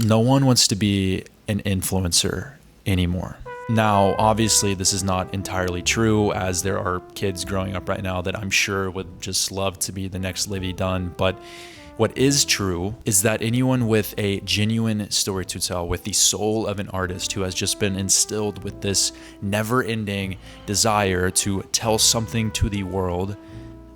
No one wants to be an influencer anymore. Now, obviously, this is not entirely true, as there are kids growing up right now that I'm sure would just love to be the next Livy Dunn. But what is true is that anyone with a genuine story to tell, with the soul of an artist who has just been instilled with this never-ending desire to tell something to the world,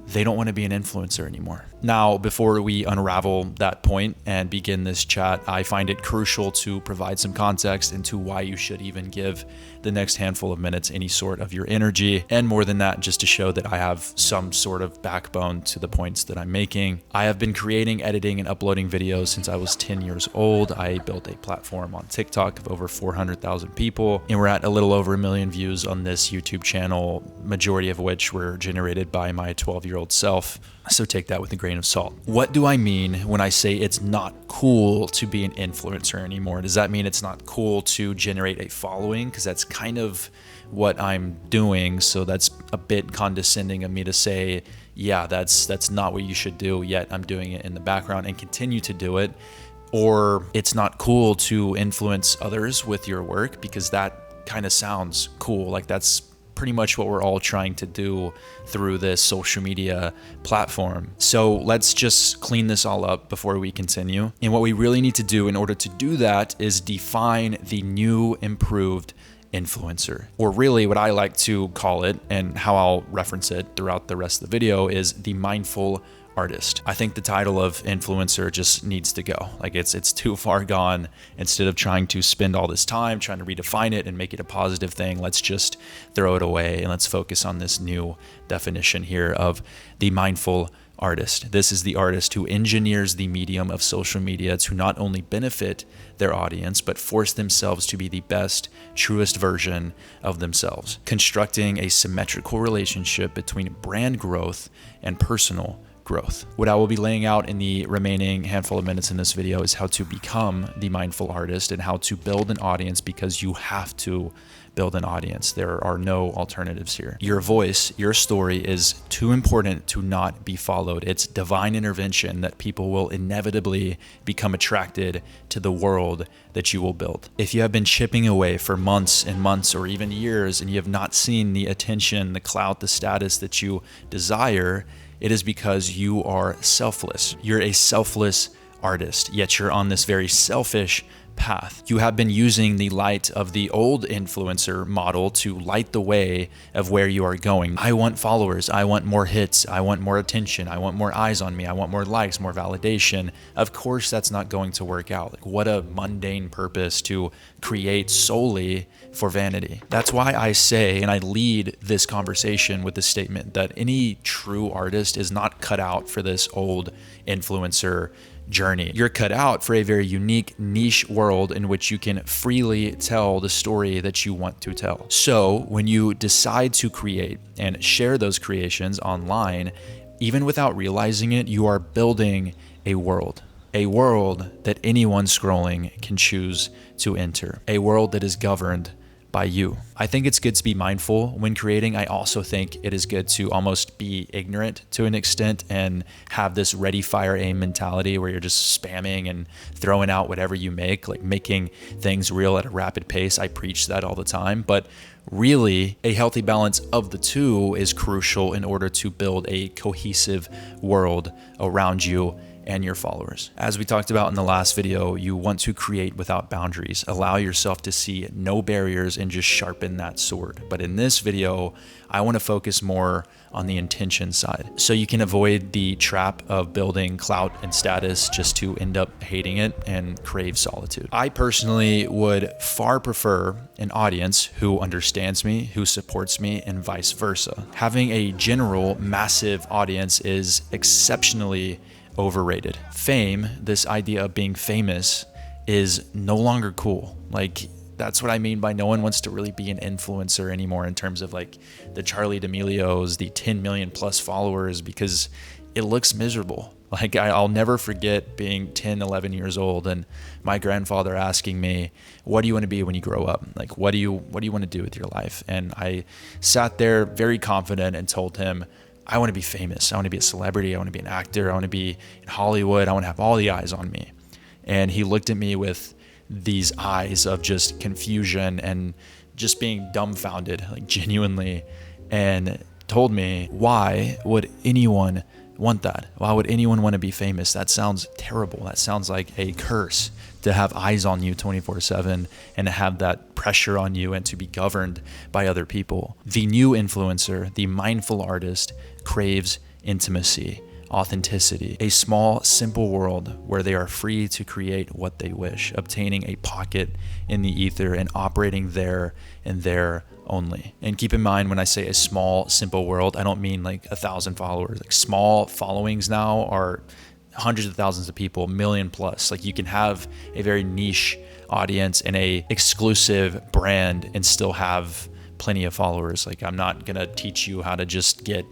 they don't want to be an influencer anymore. Now, before we unravel that point and begin this chat, I find it crucial to provide some context into why you should even give the next handful of minutes any sort of your energy, and more than that, just to show that I have some sort of backbone to the points that I'm making. I have been creating, editing, and uploading videos since I was 10 years old. I built a platform on TikTok of over 400,000 people, and we're at a little over 1 million views on this YouTube channel, majority of which were generated by my 12-year-old self. So take that with a grain of salt. What do I mean when I say it's not cool to be an influencer anymore? Does that mean it's not cool to generate a following? Because that's kind of what I'm doing. So that's a bit condescending of me to say, yeah, that's not what you should do, yet I'm doing it in the background and continue to do it. Or it's not cool to influence others with your work, because that kind of sounds cool. Like that's pretty much what we're all trying to do through this social media platform. So let's just clean this all up before we continue. And what we really need to do in order to do that is define the new improved influencer, or really what I like to call it, and how I'll reference it throughout the rest of the video, is the mindful artist. I think the title of influencer just needs to go. Like it's too far gone. Instead of trying to spend all this time trying to redefine it and make it a positive thing, let's just throw it away and let's focus on this new definition here of the mindful artist. This is the artist who engineers the medium of social media to not only benefit their audience, but force themselves to be the best, truest version of themselves, constructing a symmetrical relationship between brand growth and personal growth. What I will be laying out in the remaining handful of minutes in this video is how to become the mindful artist and how to build an audience, because you have to build an audience. There are no alternatives here. Your voice, your story is too important to not be followed. It's divine intervention that people will inevitably become attracted to the world that you will build. If you have been chipping away for months and months or even years and you have not seen the attention, the clout, the status that you desire, it is because you are selfless. You're a selfless artist, yet you're on this very selfish path. You have been using the light of the old influencer model to light the way of where you are going. I want followers. I want more hits. I want more attention. I want more eyes on me. I want more likes, more validation. Of course, that's not going to work out. Like, what a mundane purpose to create solely for vanity. That's why I say, and I lead this conversation with the statement that any true artist is not cut out for this old influencer journey. You're cut out for a very unique niche world in which you can freely tell the story that you want to tell. So when you decide to create and share those creations online, even without realizing it, you are building a world that anyone scrolling can choose to enter, a world that is governed by you. I think it's good to be mindful when creating. I also think it is good to almost be ignorant to an extent and have this ready, fire, aim mentality where you're just spamming and throwing out whatever you make, like making things real at a rapid pace. I preach that all the time, but really a healthy balance of the two is crucial in order to build a cohesive world around you and your followers. As we talked about in the last video, you want to create without boundaries. Allow yourself to see no barriers and just sharpen that sword. But in this video, I want to focus more on the intention side, so you can avoid the trap of building clout and status just to end up hating it and crave solitude. I personally would far prefer an audience who understands me, who supports me, and vice versa. Having a general, massive audience is exceptionally overrated. Fame, this idea of being famous, is no longer cool. Like, that's what I mean by no one wants to really be an influencer anymore in terms of like the Charli D'Amelio's, the 10 million plus followers, because it looks miserable. Like I'll never forget being 10, 11 years old and my grandfather asking me, what do you want to be when you grow up? Like, what do you want to do with your life? And I sat there very confident and told him, I want to be famous. I want to be a celebrity. I want to be an actor. I want to be in Hollywood. I want to have all the eyes on me. And he looked at me with these eyes of just confusion and just being dumbfounded, like genuinely, and told me, why would anyone want that? Why would anyone want to be famous? That sounds terrible. That sounds like a curse, to have eyes on you 24/7 and to have that pressure on you and to be governed by other people. The new influencer, the mindful artist, craves intimacy, authenticity, a small, simple world where they are free to create what they wish, obtaining a pocket in the ether and operating there and there only. And keep in mind, when I say a small, simple world, I don't mean like 1,000 followers. Like, small followings now are hundreds of thousands of people, million plus. Like, you can have a very niche audience and a exclusive brand and still have plenty of followers. Like, I'm not gonna teach you how to just get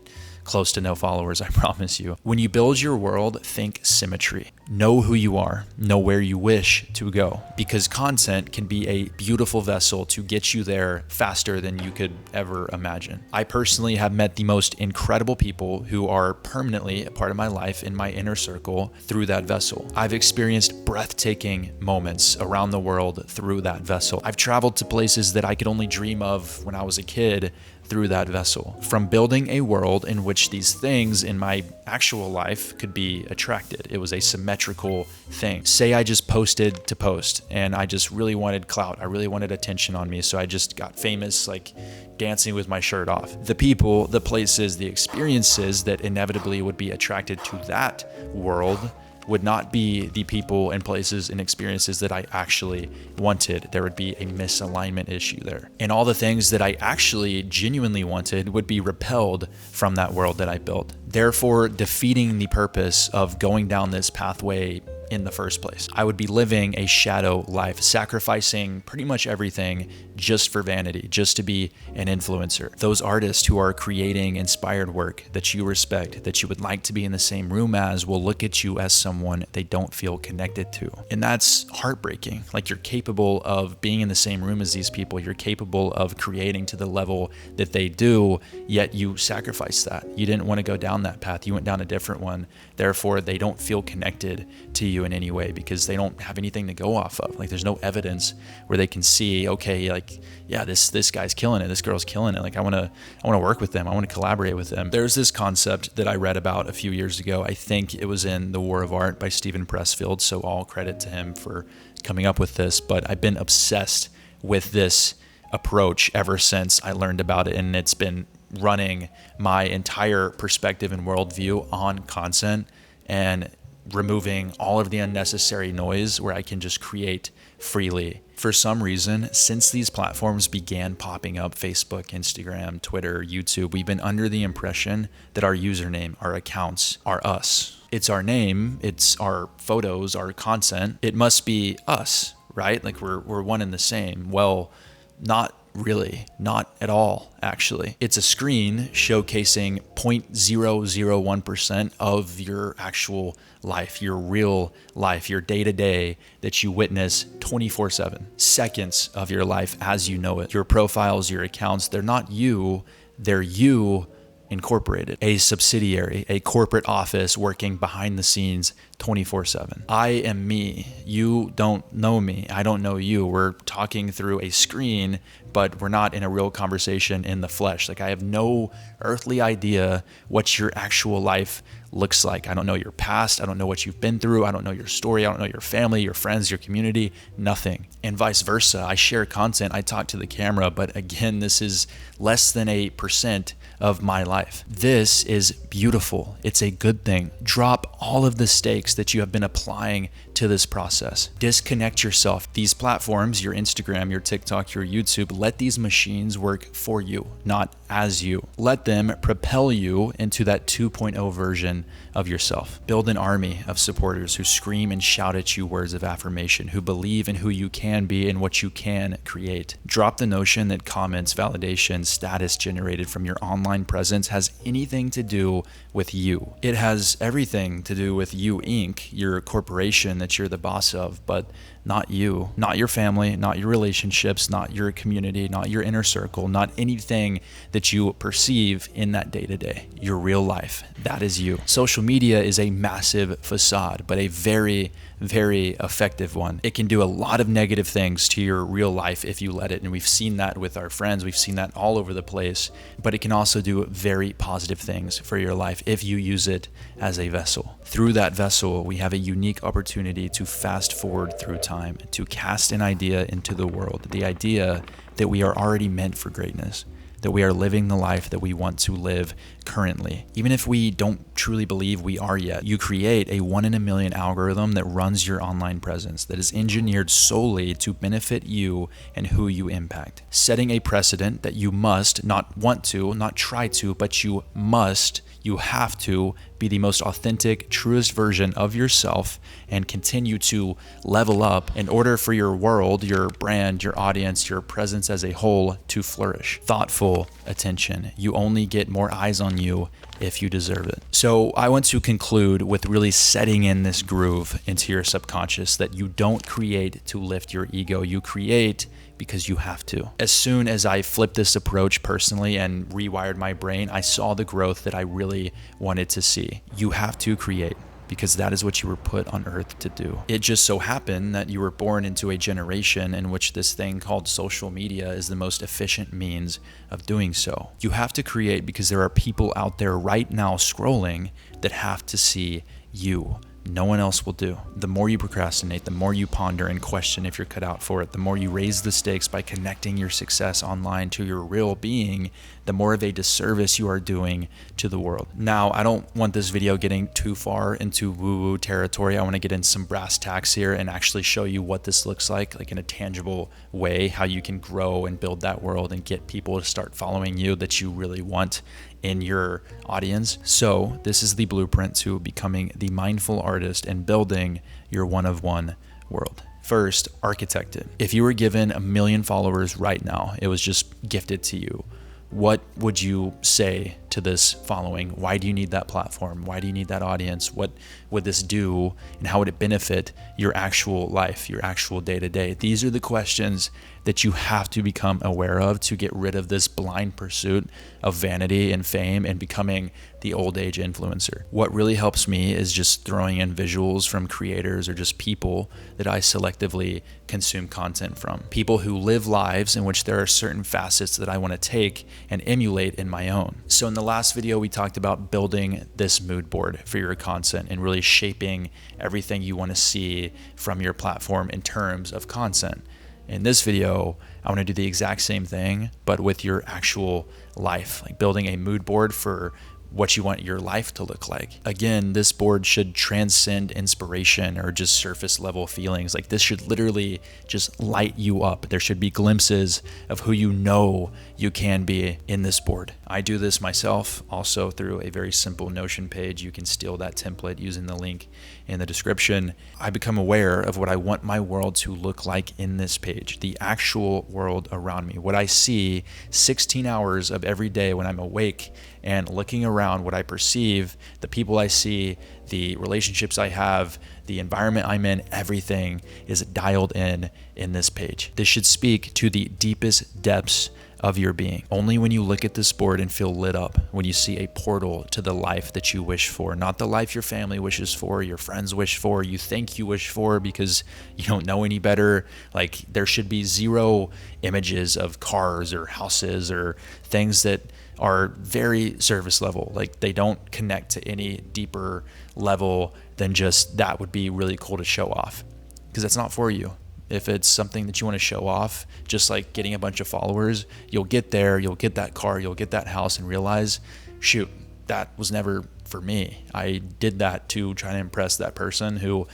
close to no followers, I promise you. When you build your world, think symmetry. Know who you are, know where you wish to go, because content can be a beautiful vessel to get you there faster than you could ever imagine. I personally have met the most incredible people who are permanently a part of my life in my inner circle through that vessel. I've experienced breathtaking moments around the world through that vessel. I've traveled to places that I could only dream of when I was a kid through that vessel. From building a world in which these things in my actual life could be attracted. It was a symmetrical thing. Say I just posted to post and I just really wanted clout. I really wanted attention on me. So I just got famous, like dancing with my shirt off. The people, the places, the experiences that inevitably would be attracted to that world would not be the people and places and experiences that I actually wanted. There would be a misalignment issue there. And all the things that I actually genuinely wanted would be repelled from that world that I built, therefore defeating the purpose of going down this pathway in the first place. I would be living a shadow life, sacrificing pretty much everything just for vanity, just to be an influencer. Those artists who are creating inspired work that you respect, that you would like to be in the same room as, will look at you as someone they don't feel connected to. And that's heartbreaking. Like, you're capable of being in the same room as these people. You're capable of creating to the level that they do, yet you sacrifice that. You didn't want to go down that path. You went down a different one. Therefore, they don't feel connected to you in any way because they don't have anything to go off of. Like, there's no evidence where they can see, okay, like, yeah, this guy's killing it, this girl's killing it. Like, I want to work with them. I want to collaborate with them. There's this concept that I read about a few years ago. I think it was in The War of Art by Stephen Pressfield. So all credit to him for coming up with this. But I've been obsessed with this approach ever since I learned about it, and it's been running my entire perspective and worldview on content and removing all of the unnecessary noise where I can just create freely. For some reason, since these platforms began popping up, Facebook, Instagram, Twitter, YouTube, we've been under the impression that our username, our accounts, are us. It's our name, it's our photos, our content. It must be us, right? Like, we're one and the same. Well, not really, not at all, actually. It's a screen showcasing 0.001% of your actual life, your real life, your day-to-day that you witness 24/7. Seconds of your life as you know it. Your profiles, your accounts, they're not you, they're you Incorporated, a subsidiary, a corporate office working behind the scenes 24/7. I am me. You don't know me. I don't know you. We're talking through a screen, but we're not in a real conversation in the flesh. Like, I have no earthly idea what your actual life looks like. I don't know your past. I don't know what you've been through. I don't know your story. I don't know your family, your friends, your community, nothing. And vice versa. I share content. I talk to the camera, but again, this is less than 1% of my life. This is beautiful. It's a good thing. Drop all of the stakes that you have been applying to this process. Disconnect yourself. These platforms, your Instagram, your TikTok, your YouTube, let these machines work for you, not as you. Let them propel you into that 2.0 version of yourself. Build an army of supporters who scream and shout at you words of affirmation, who believe in who you can be and what you can create. Drop the notion that comments, validation, status generated from your online presence has anything to do with you. It has everything to do with you Inc., your corporation that you're the boss of, but not you, not your family, not your relationships, not your community, not your inner circle, not anything that you perceive in that day-to-day. Your real life, that is you. Social media is a massive facade, but a very, very effective one. It can do a lot of negative things to your real life if you let it, and we've seen that with our friends. We've seen that all over the place, but it can also do very positive things for your life if you use it as a vessel. Through that vessel, we have a unique opportunity to fast forward through time, to cast an idea into the world, the idea that we are already meant for greatness, that we are living the life that we want to live currently. Even if we don't truly believe we are yet, you create a 1 in a million algorithm that runs your online presence, that is engineered solely to benefit you and who you impact, setting a precedent that you must not want to, not try to, but you must, you have to be the most authentic, truest version of yourself and continue to level up in order for your world, your brand, your audience, your presence as a whole to flourish. Thoughtful attention. You only get more eyes on you if you deserve it. So I want to conclude with really setting in this groove into your subconscious that you don't create to lift your ego. You create because you have to. As soon as I flipped this approach personally and rewired my brain, I saw the growth that I really wanted to see. You have to create because that is what you were put on earth to do. It just so happened that you were born into a generation in which this thing called social media is the most efficient means of doing so. You have to create because there are people out there right now scrolling that have to see you. No one else will do. The more you procrastinate, the more you ponder and question if you're cut out for it, the more you raise the stakes by connecting your success online to your real being, the more of a disservice you are doing to the world. Now, I don't want this video getting too far into woo-woo territory. I want to get in some brass tacks here and actually show you what this looks like in a tangible way, how you can grow and build that world and get people to start following you that you really want in your audience. So this is the blueprint to becoming the mindful artist and building your one-of-one world. First, architect it. If you were given 1 million followers right now, it was just gifted to you, what would you say to this following? Why do you need that platform? Why do you need that audience? What would this do? And how would it benefit your actual life, your actual day-to-day? These are the questions that you have to become aware of to get rid of this blind pursuit of vanity and fame and becoming the old age influencer. What really helps me is just throwing in visuals from creators or just people that I selectively consume content from. People who live lives in which there are certain facets that I want to take and emulate in my own. So in the last video, we talked about building this mood board for your content and really shaping everything you want to see from your platform in terms of content. In this video, I want to do the exact same thing, but with your actual life, like building a mood board for what you want your life to look like. Again, this board should transcend inspiration or just surface level feelings. Like this should literally just light you up. There should be glimpses of who you know you can be in this board. I do this myself also through a very simple Notion page. You can steal that template using the link in the description. I become aware of what I want my world to look like in this page, the actual world around me, what I see 16 hours of every day when I'm awake and looking around, what I perceive, the people I see, the relationships I have, the environment I'm in, everything is dialed in this page. This should speak to the deepest depths of your being. Only when you look at this board and feel lit up, when you see a portal to the life that you wish for, not the life your family wishes for, your friends wish for, you think you wish for because you don't know any better. Like there should be zero images of cars or houses or things that are very surface level. Like they don't connect to any deeper level than just that would be really cool to show off, because that's not for you. If it's something that you want to show off, just like getting a bunch of followers, you'll get there, you'll get that car, you'll get that house and realize, shoot, that was never for me. I did that to try to impress that person who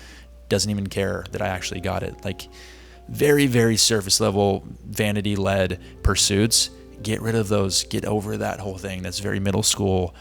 doesn't even care that I actually got it. Like very, very surface level, vanity led pursuits. Get rid of those, get over that whole thing. That's very middle school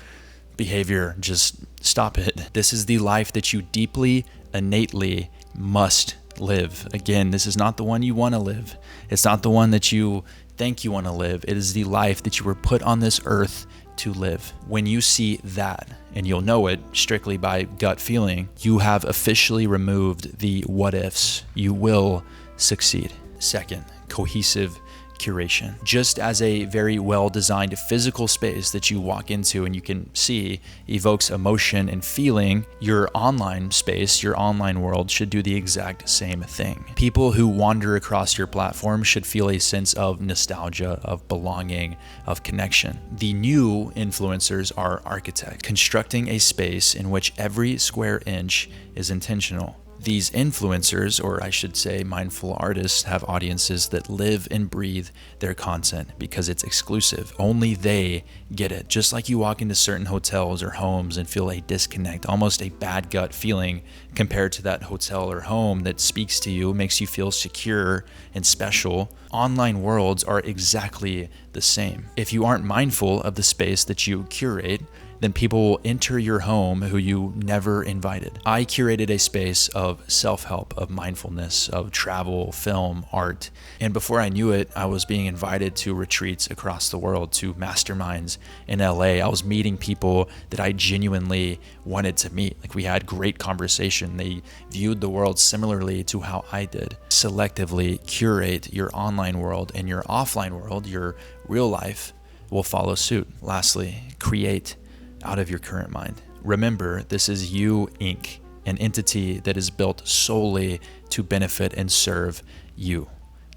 behavior. Just stop it. This is the life that you deeply, innately must live. Again, this is not the one you want to live. It's not the one that you think you want to live. It is the life that you were put on this earth to live. When you see that, and you'll know it strictly by gut feeling, you have officially removed the what ifs. You will succeed. Second, cohesive curation. Just as a very well-designed physical space that you walk into and you can see evokes emotion and feeling, your online space, your online world should do the exact same thing. People who wander across your platform should feel a sense of nostalgia, of belonging, of connection. The new influencers are architects, constructing a space in which every square inch is intentional. These influencers, or I should say mindful artists, have audiences that live and breathe their content because it's exclusive. Only they get it. Just like you walk into certain hotels or homes and feel a disconnect, almost a bad gut feeling compared to that hotel or home that speaks to you, makes you feel secure and special. Online worlds are exactly the same. If you aren't mindful of the space that you curate, then people will enter your home who you never invited. I curated a space of self-help, of mindfulness, of travel, film, art. And before I knew it, I was being invited to retreats across the world, to masterminds in LA. I was meeting people that I genuinely wanted to meet. Like, we had great conversation. They viewed the world similarly to how I did. Selectively curate your online world, and your offline world, your real life, will follow suit. Lastly, create out of your current mind. Remember, this is you, Inc., an entity that is built solely to benefit and serve you.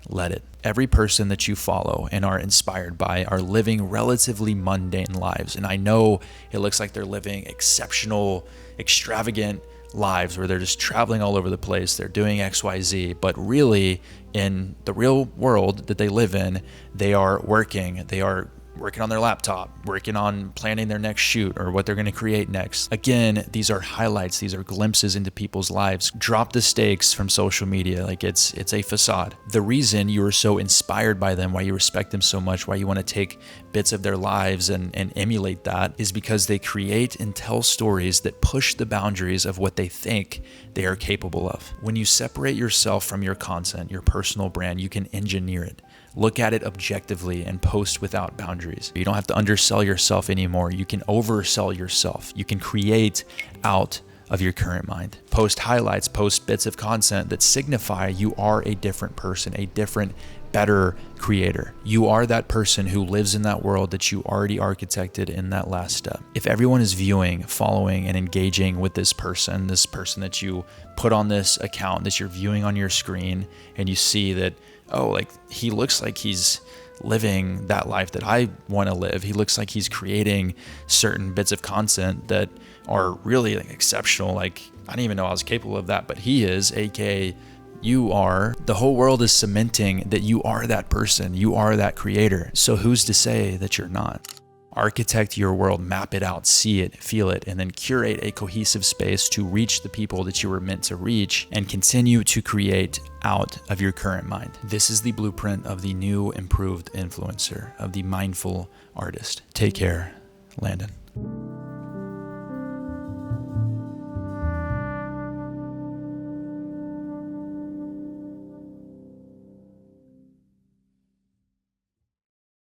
Let it. Every person that you follow and are inspired by are living relatively mundane lives. And I know it looks like they're living exceptional, extravagant lives where they're just traveling all over the place. They're doing XYZ, but really in the real world that they live in, they are working. They are working on their laptop, working on planning their next shoot or what they're going to create next. Again, these are highlights. These are glimpses into people's lives. Drop the stakes from social media. Like, it's a facade. The reason you are so inspired by them, why you respect them so much, why you want to take bits of their lives and emulate that, is because they create and tell stories that push the boundaries of what they think they are capable of. When you separate yourself from your content, your personal brand, you can engineer it. Look at it objectively and post without boundaries. You don't have to undersell yourself anymore. You can oversell yourself. You can create out of your current mind. Post highlights, post bits of content that signify you are a different person, a different, better creator. You are that person who lives in that world that you already architected in that last step. If everyone is viewing, following, and engaging with this person that you put on this account, that you're viewing on your screen, and you see that, oh, like, he looks like he's living that life that I want to live. He looks like he's creating certain bits of content that are really exceptional. Like, I didn't even know I was capable of that, but he is, aka you are. The whole world is cementing that you are that person. You are that creator. So who's to say that you're not? Architect your world, map it out, see it, feel it, and then curate a cohesive space to reach the people that you were meant to reach, and continue to create out of your current mind. This is the blueprint of the new, improved influencer, of the mindful artist. Take care, Landon.